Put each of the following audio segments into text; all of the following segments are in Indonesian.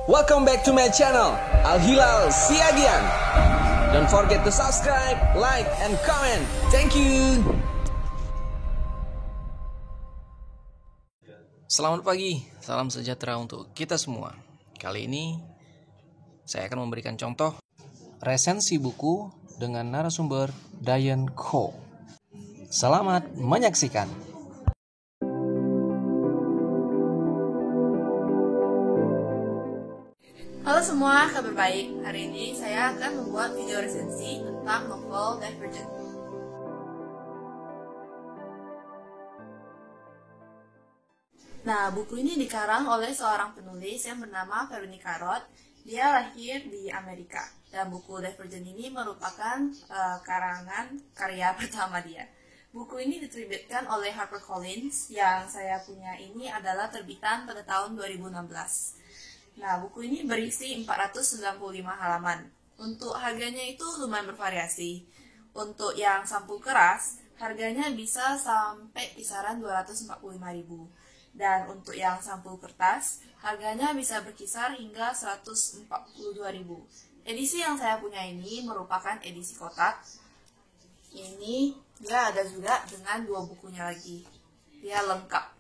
Welcome back to my channel, Al Hilal Siagian. Don't forget to subscribe, like, and comment. Thank you. Selamat pagi, salam sejahtera untuk kita semua. Kali ini saya akan memberikan contoh resensi buku dengan narasumber Diane Koh. Selamat menyaksikan. Halo semua, kabar baik. Hari ini saya akan membuat video resensi tentang novel Divergent. Nah, buku ini dikarang oleh seorang penulis yang bernama Veronica Roth. Dia lahir di Amerika, dan buku Divergent ini merupakan karangan karya pertama dia. Buku ini diterbitkan oleh HarperCollins, yang saya punya ini adalah terbitan pada tahun 2016. Nah, buku ini berisi 495 halaman. Untuk harganya itu lumayan bervariasi. Untuk yang sampul keras, harganya bisa sampai kisaran 245.000. Dan untuk yang sampul kertas, harganya bisa berkisar hingga 142.000. Edisi yang saya punya ini merupakan edisi kotak. Ini dia ada juga dengan dua bukunya lagi. Dia lengkap.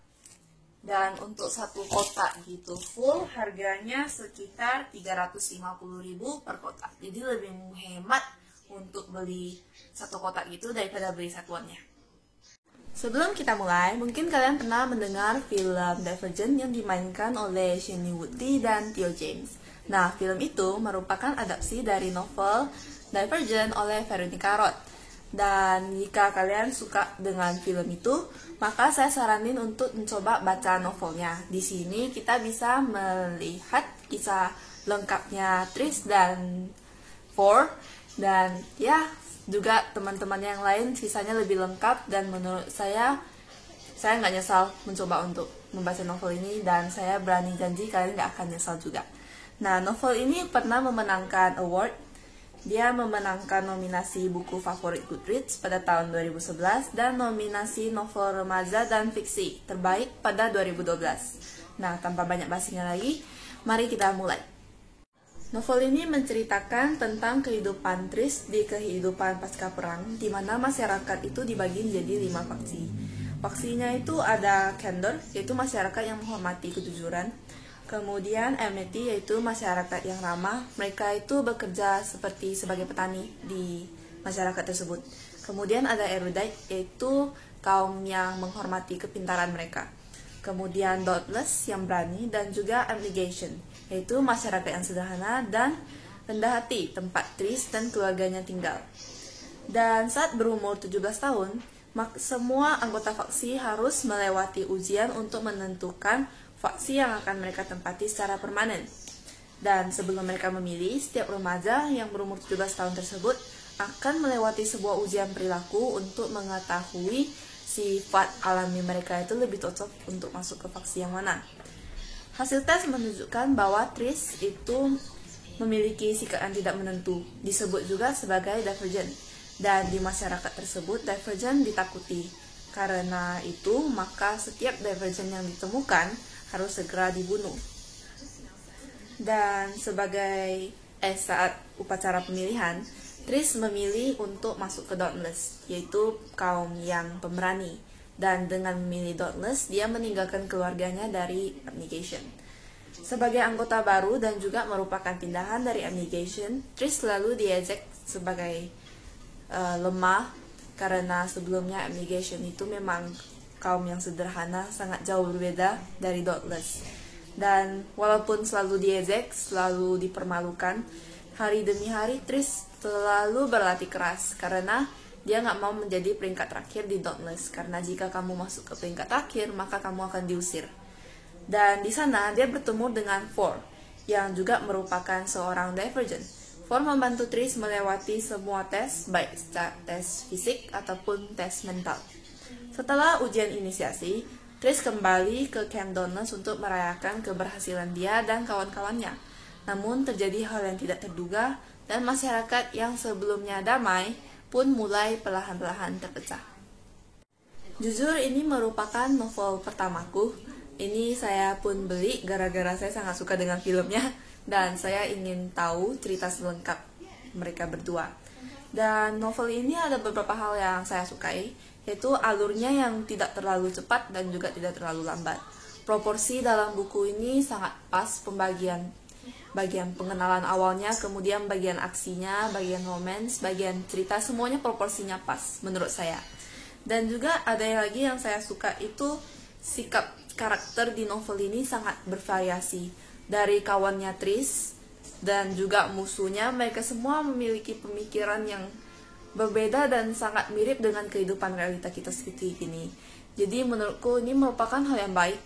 Dan untuk satu kotak gitu full harganya sekitar 350.000 per kotak. Jadi lebih menghemat untuk beli satu kotak gitu daripada beli satuannya. Sebelum kita mulai, mungkin kalian pernah mendengar film Divergent yang dimainkan oleh Shailene Woodley dan Theo James. Nah, film itu merupakan adaptasi dari novel Divergent oleh Veronica Roth. Dan jika kalian suka dengan film itu, maka saya saranin untuk mencoba baca novelnya. Di sini kita bisa melihat kisah lengkapnya Tris dan Four, dan ya juga teman-teman yang lain sisanya lebih lengkap. Dan menurut saya nggak nyesal mencoba untuk membaca novel ini, dan saya berani janji kalian nggak akan nyesal juga. Nah, novel ini pernah memenangkan award. Dia memenangkan nominasi buku favorit Goodreads pada tahun 2011 dan nominasi novel remaja dan fiksi terbaik pada 2012. Nah, tanpa banyak basinya lagi, mari kita mulai. Novel ini menceritakan tentang kehidupan Tris di kehidupan pasca perang, di mana masyarakat itu dibagi menjadi 5 faksi. Faksinya itu ada Candor, yaitu masyarakat yang menghormati kejujuran. Kemudian Amity, yaitu masyarakat yang ramah. Mereka itu bekerja seperti sebagai petani di masyarakat tersebut. Kemudian ada Erudite, yaitu kaum yang menghormati kepintaran mereka. Kemudian Dauntless, yang berani, dan juga Abnegation, yaitu masyarakat yang sederhana dan rendah hati, tempat Tris dan keluarganya tinggal. Dan saat berumur 17 tahun, semua anggota faksi harus melewati ujian untuk menentukan faksi yang akan mereka tempati secara permanen. Dan sebelum mereka memilih, setiap remaja yang berumur 17 tahun tersebut akan melewati sebuah ujian perilaku untuk mengetahui sifat alami mereka itu lebih cocok untuk masuk ke faksi yang mana. Hasil tes menunjukkan bahwa Tris itu memiliki sikap yang tidak menentu, disebut juga sebagai Divergent. Dan di masyarakat tersebut, Divergent ditakuti. Karena itu, maka setiap Divergent yang ditemukan harus segera dibunuh. Dan saat upacara pemilihan, Tris memilih untuk masuk ke Dauntless, yaitu kaum yang pemberani. Dan dengan memilih Dauntless, dia meninggalkan keluarganya dari Abnegation. Sebagai anggota baru dan juga merupakan pindahan dari Abnegation, Tris selalu diejek sebagai lemah, karena sebelumnya Abnegation itu memang kaum yang sederhana, sangat jauh berbeda dari Dauntless. Dan walaupun selalu diejek, selalu dipermalukan, hari demi hari Tris selalu berlatih keras karena dia nggak mau menjadi peringkat terakhir di Dauntless. Karena jika kamu masuk ke peringkat terakhir, maka kamu akan diusir. Dan di sana dia bertemu dengan Four, yang juga merupakan seorang Divergent. Four membantu Tris melewati semua tes, baik tes fisik ataupun tes mental. Setelah ujian inisiasi, Tris kembali ke Camp Dauntless untuk merayakan keberhasilan dia dan kawan-kawannya. Namun terjadi hal yang tidak terduga, dan masyarakat yang sebelumnya damai pun mulai perlahan-lahan terpecah. Jujur, ini merupakan novel pertamaku. Ini saya pun beli gara-gara saya sangat suka dengan filmnya dan saya ingin tahu cerita selengkap mereka berdua. Dan novel ini ada beberapa hal yang saya sukai, yaitu alurnya yang tidak terlalu cepat dan juga tidak terlalu lambat. Proporsi dalam buku ini sangat pas, bagian pengenalan awalnya, kemudian bagian aksinya, bagian romance, bagian cerita, semuanya proporsinya pas menurut saya. Dan juga ada lagi yang saya suka, itu sikap karakter di novel ini sangat bervariasi. Dari kawannya Tris dan juga musuhnya, mereka semua memiliki pemikiran yang berbeda dan sangat mirip dengan kehidupan realita kita seperti ini. Jadi menurutku ini merupakan hal yang baik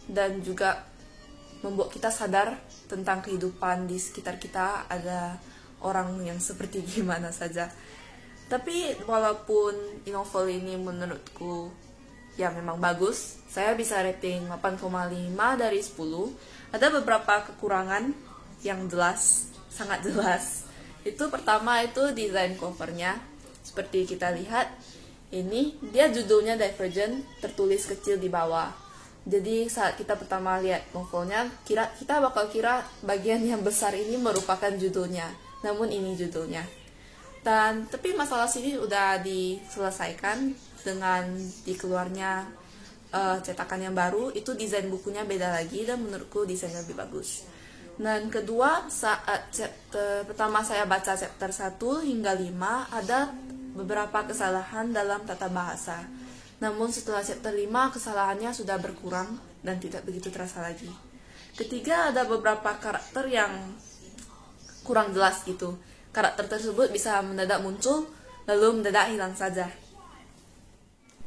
dan juga membuat kita sadar tentang kehidupan di sekitar kita, ada orang yang seperti gimana saja. Tapi walaupun novel ini menurutku ya memang bagus, saya bisa rating 8,5 dari 10. Ada beberapa kekurangan yang jelas, sangat jelas. Itu pertama itu desain covernya. Seperti kita lihat, ini dia judulnya Divergent, tertulis kecil di bawah. Jadi saat kita pertama lihat novelnya, kita bakal kira bagian yang besar ini merupakan judulnya. Namun ini judulnya. Tapi masalah sini udah diselesaikan dengan dikeluarnya cetakan yang baru. Itu desain bukunya beda lagi dan menurutku desainnya lebih bagus. Dan kedua, saat pertama saya baca chapter 1 hingga 5, ada beberapa kesalahan dalam tata bahasa. Namun setelah chapter 5, kesalahannya sudah berkurang dan tidak begitu terasa lagi. Ketiga, ada beberapa karakter yang kurang jelas gitu. Karakter tersebut bisa mendadak muncul, lalu mendadak hilang saja.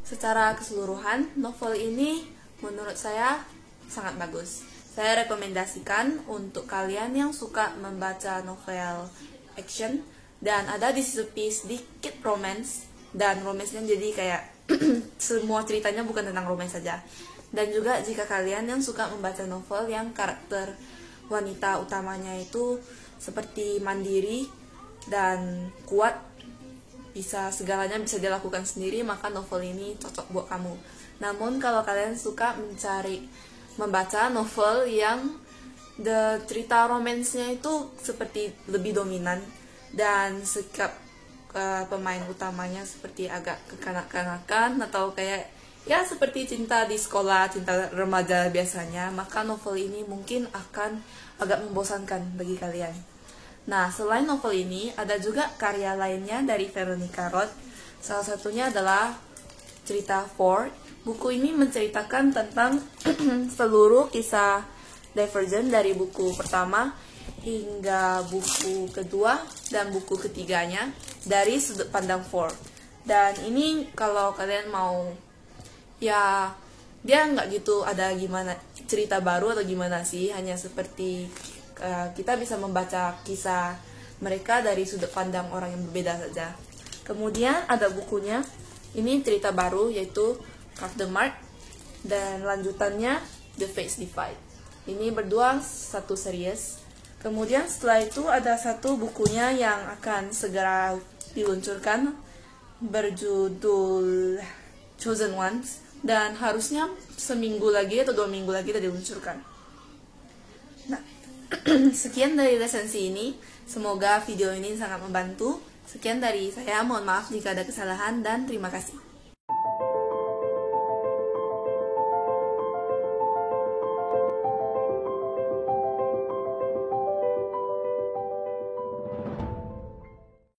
Secara keseluruhan, novel ini menurut saya sangat bagus. Saya rekomendasikan untuk kalian yang suka membaca novel action dan ada di sisi sedikit romance, dan romance-nya jadi kayak semua ceritanya bukan tentang romance saja. Dan juga jika kalian yang suka membaca novel yang karakter wanita utamanya itu seperti mandiri dan kuat, segalanya bisa dilakukan sendiri, maka novel ini cocok buat kamu. Namun kalau kalian suka membaca novel yang cerita romansnya itu seperti lebih dominan dan sikap pemain utamanya seperti agak kekanak-kanakan atau kayak ya seperti cinta di sekolah, cinta remaja biasanya, maka novel ini mungkin akan agak membosankan bagi kalian. Nah, selain novel ini ada juga karya lainnya dari Veronica Roth. Salah satunya adalah cerita Four. Buku ini menceritakan tentang seluruh kisah Divergent dari buku pertama hingga buku kedua dan buku ketiganya dari sudut pandang Four. Dan ini kalau kalian mau, ya dia nggak gitu ada gimana cerita baru atau gimana sih, hanya seperti kita bisa membaca kisah mereka dari sudut pandang orang yang berbeda saja. Kemudian ada bukunya, ini cerita baru yaitu Carve the Mark, dan lanjutannya The Fates Divide. Ini berdua satu series. Kemudian setelah itu ada satu bukunya yang akan segera diluncurkan berjudul Chosen Ones, dan harusnya seminggu lagi atau 2 minggu lagi sudah diluncurkan. Nah, sekian dari resensi ini. Semoga video ini sangat membantu. Sekian dari saya, mohon maaf jika ada kesalahan dan terima kasih.